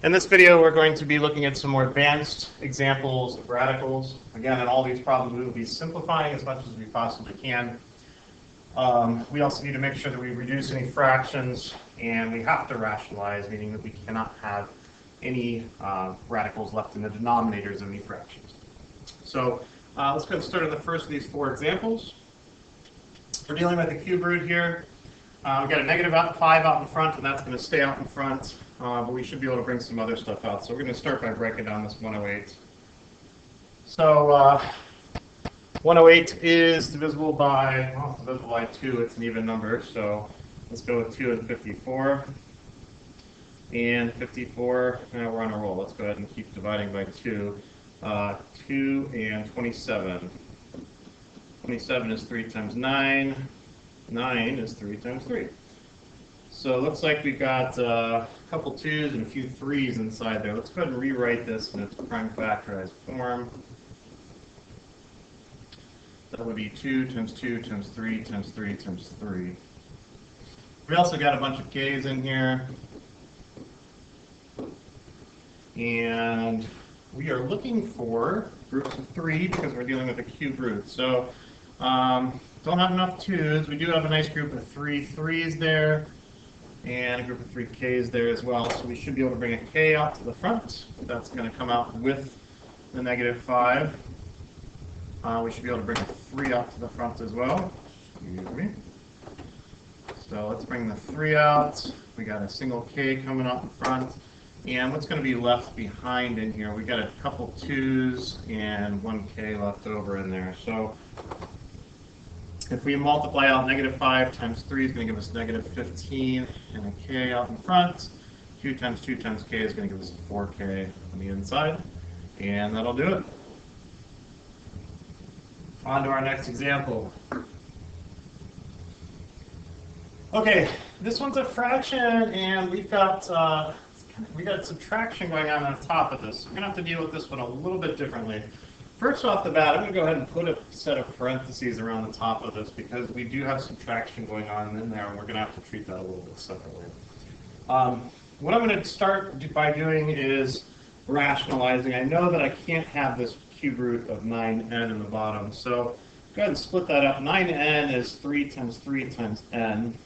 In this video, we're going to be looking at some more advanced examples of radicals. Again, in all these problems, we will be simplifying as much as we possibly can. We also need to make sure that we reduce any fractions, and we have to rationalize, meaning that we cannot have any radicals left in the denominators of any fractions. So let's get started on the first of these four examples. We're dealing with a cube root here. We've got a negative 5 out in front, and that's going to stay out in front. But we should be able to bring some other stuff out. So we're going to start by breaking down this 108. So 108 is divisible by, well, it's divisible by 2. It's an even number. So let's go with 2 and 54. And 54, we're on a roll. Let's go ahead and keep dividing by 2. 2 and 27. 27 is 3 times 9. 9 is 3 times 3. So it looks like we've got a couple 2's and a few 3's inside there. Let's go ahead and rewrite this in its prime factorized form. That would be 2 times 2 times 3 times 3 times 3. We also got a bunch of k's in here. And we are looking for groups of 3 because we're dealing with a cube root. So don't have enough 2's. We do have a nice group of 3 3's there. And a group of 3 k's there as well. So we should be able to bring a k out to the front. That's going to come out with the negative 5. We should be able to bring a 3 out to the front as well. Excuse me. So let's bring the 3 out. We got a single k coming out in front. And what's going to be left behind in here? We got a couple 2's and 1 k left over in there. So if we multiply out negative 5 times 3 is going to give us negative 15 and a k out in front. 2 times 2 times k is going to give us a 4k on the inside. And that'll do it. On to our next example. Okay, this one's a fraction, and we got subtraction going on the top of this. We're going to have to deal with this one a little bit differently. First off the bat, I'm going to go ahead and put a set of parentheses around the top of this because we do have subtraction going on in there, and we're going to have to treat that a little bit separately. What I'm going to start by doing is rationalizing. I know that I can't have this cube root of 9n in the bottom, so go ahead and split that up. 9n is 3 times 3 times n.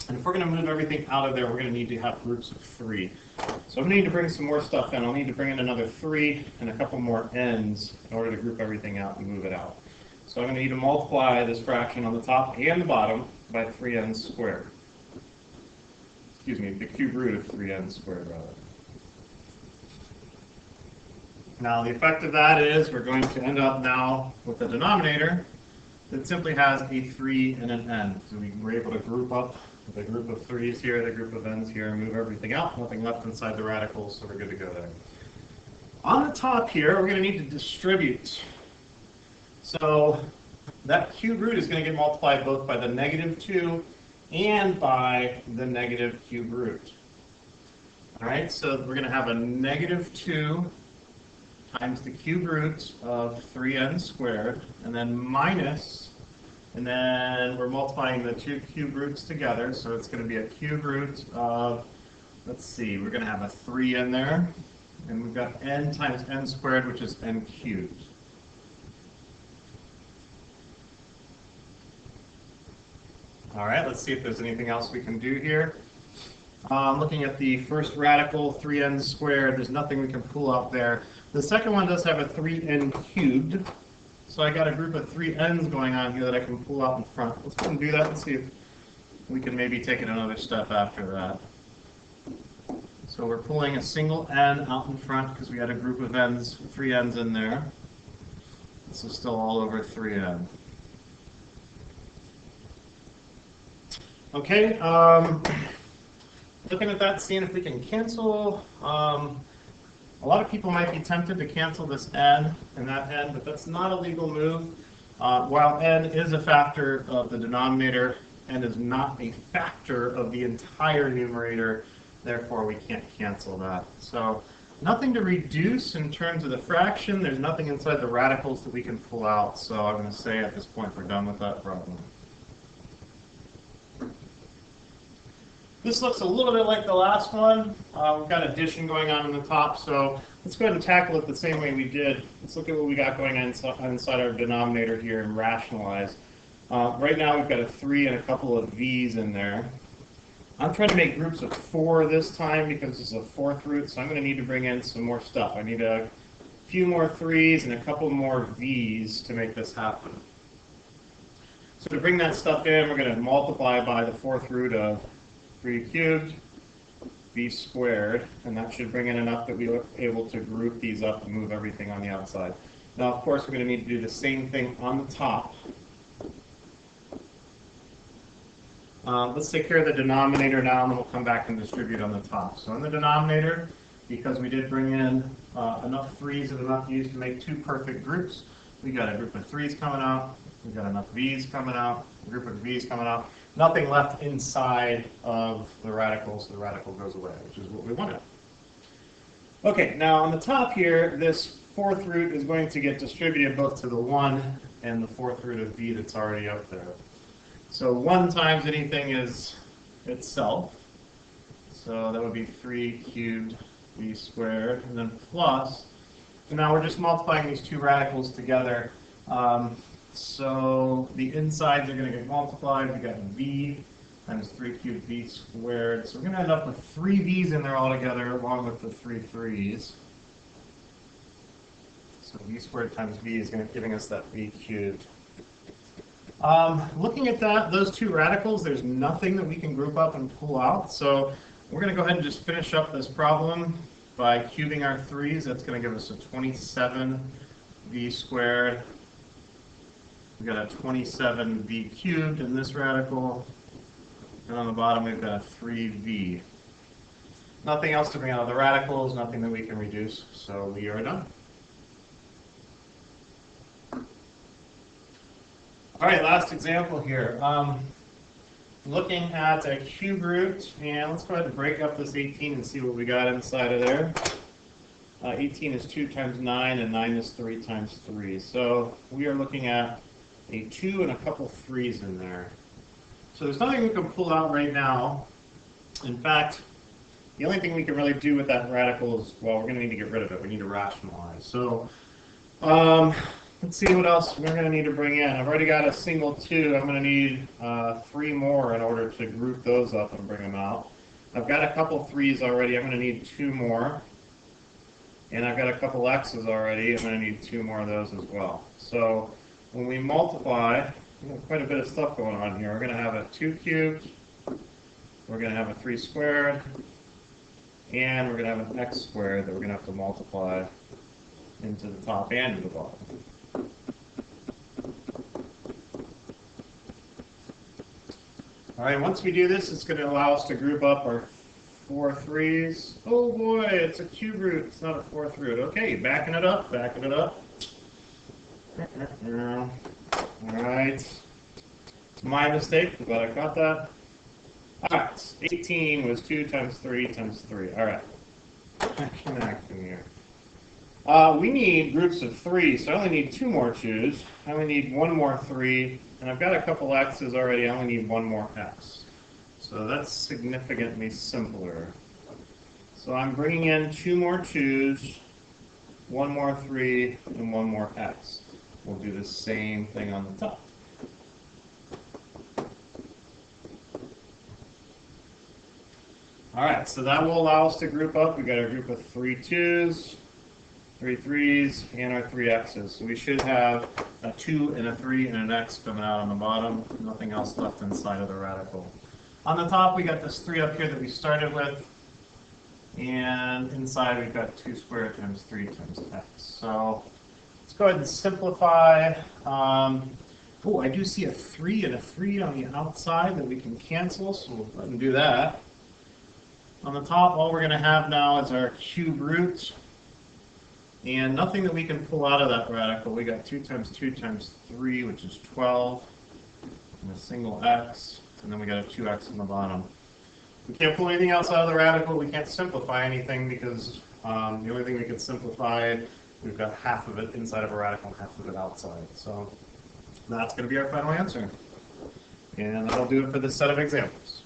And if we're going to move everything out of there, we're going to need to have groups of 3. So I'm going to need to bring some more stuff in. I'll need to bring in another 3 and a couple more n's in order to group everything out and move it out. So I'm going to need to multiply this fraction on the top and the bottom by 3n squared. Excuse me, the cube root of 3n squared, rather. Now the effect of that is we're going to end up now with a denominator that simply has a 3 and an n. So we were able to group up the group of 3's here, the group of n's here, and move everything out. Nothing left inside the radicals, so we're good to go there. On the top here, we're going to need to distribute. So that cube root is going to get multiplied both by the negative 2 and by the negative cube root. All right, so we're going to have a negative 2 times the cube root of 3n squared, and then minus, and then we're multiplying the 2 cube roots together, so it's going to be a cube root of, let's see, we're going to have a 3 in there, and we've got n times n squared, which is n cubed. All right, let's see if there's anything else we can do here. Looking at the first radical, 3n squared, there's nothing we can pull out there. The second one does have a 3n cubed, so I got a group of 3 n's going on here that I can pull out in front. Let's go and do that and see if we can maybe take it another step after that. So we're pulling a single n out in front because we had a group of n's, 3 n's in there. This is still all over 3n. Okay, looking at that, seeing if we can cancel. A lot of people might be tempted to cancel this n and that n, but that's not a legal move. While n is a factor of the denominator, n is not a factor of the entire numerator, therefore we can't cancel that. So nothing to reduce in terms of the fraction. There's nothing inside the radicals that we can pull out, so I'm going to say at this point we're done with that problem. This looks a little bit like the last one. We've got addition going on the top, so let's go ahead and tackle it the same way we did. Let's look at what we got going on inside our denominator here and rationalize. Right now we've got a 3 and a couple of v's in there. I'm trying to make groups of 4 this time because this is a 4th root, so I'm going to need to bring in some more stuff. I need a few more 3's and a couple more v's to make this happen. So to bring that stuff in, we're going to multiply by the 4th root of 3 cubed, v squared, and that should bring in enough that we are able to group these up and move everything on the outside. Now, of course, we're going to need to do the same thing on the top. Let's take care of the denominator now, and then we'll come back and distribute on the top. So in the denominator, because we did bring in enough 3's and enough u's to make 2 perfect groups, we got a group of 3's coming out, we got enough v's coming out, a group of v's coming out. Nothing left inside of the radical, so the radical goes away, which is what we wanted. Okay, now on the top here, this 4th root is going to get distributed both to the 1 and the 4th root of v that's already up there. So 1 times anything is itself, so that would be 3 cubed v squared, and then plus, and now we're just multiplying these 2 radicals together. So the insides are going to get multiplied. We've got v times 3 cubed v squared. So we're going to end up with 3 v's in there altogether, along with the 3 3's. So v squared times v is going to giving us that v cubed. Looking at that, those 2 radicals, there's nothing that we can group up and pull out. So we're going to go ahead and just finish up this problem by cubing our 3's. That's going to give us a 27 v squared. We've got a 27v cubed in this radical, and on the bottom we've got a 3v. Nothing else to bring out of the radicals, nothing that we can reduce, so we are done. All right, last example here. Looking at a cube root, and let's go ahead and break up this 18 and see what we got inside of there. 18 is 2 times 9, and 9 is 3 times 3. So we are looking at a 2 and a couple 3's in there. So there's nothing we can pull out right now. In fact, the only thing we can really do with that radical is, well, we're going to need to get rid of it. We need to rationalize. So let's see what else we're going to need to bring in. I've already got a single 2. I'm going to need 3 more in order to group those up and bring them out. I've got a couple 3's already. I'm going to need 2 more. And I've got a couple x's already. I'm going to need 2 more of those as well. So when we multiply, we have quite a bit of stuff going on here. We're going to have a 2 cubed, we're going to have a 3 squared, and we're going to have an x squared that we're going to have to multiply into the top and to the bottom. All right, once we do this, it's going to allow us to group up our 4 3's. Oh boy, it's a cube root. It's not a 4th root. Okay, backing it up, backing it up. All right. My mistake, but I caught that. All right, 18 was 2 times 3 times 3. All right. Connecting here. We need groups of 3, so I only need 2 more 2's. I only need 1 more 3, and I've got a couple x's already. I only need 1 more x. So that's significantly simpler. So I'm bringing in 2 more 2's, 1 more 3, and 1 more x. We'll do the same thing on the top. All right, so that will allow us to group up. We've got a group of 3 2's, 3 3's, and our 3 x's. So we should have a 2 and a 3 and an x coming out on the bottom. Nothing else left inside of the radical. On the top, we got this 3 up here that we started with. And inside, we've got 2 squared times 3 times x. So let's go ahead and simplify. Oh, I do see a 3 and a 3 on the outside that we can cancel, so we'll go ahead and do that. On the top, all we're going to have now is our cube root, and nothing that we can pull out of that radical. We got 2 times 2 times 3, which is 12, and a single x, and then we got a 2x on the bottom. We can't pull anything else out of the radical. We can't simplify anything because the only thing we can simplify, we've got half of it inside of a radical and half of it outside. So that's going to be our final answer. And that'll do it for this set of examples.